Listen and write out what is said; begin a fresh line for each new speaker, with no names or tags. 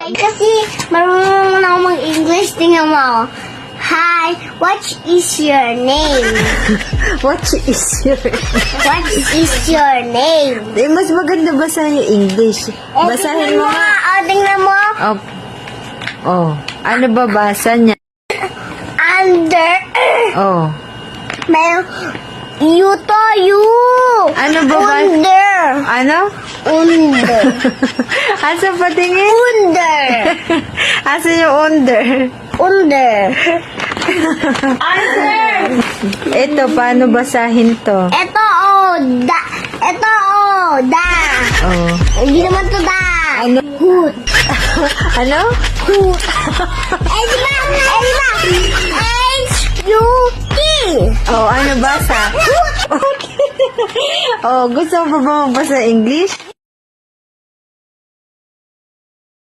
Kasi marunong na ako mag-English. Tingnan mo. Hi, what is your name?
What is your...
What is your name?
Eh, mas maganda basahin yung English. Basahin mo nga.
Tingnan mo.
Oh. Ano ba basa niya?
Under.
Oh.
May you to you.
Ano ba ba?
Under.
Ano?
Under.
Asa patingin?
Under.
Asa yung under?
Under. Under.
Ito, paano basahin to?
Ito da. Ito da.
Oh.
Hindi naman to da.
Ano?
Hoot.
Ano?
Hoot. Di ba? H-U-T.
Oh, ano basa? Oh, gusto mo pa ba magbasa English?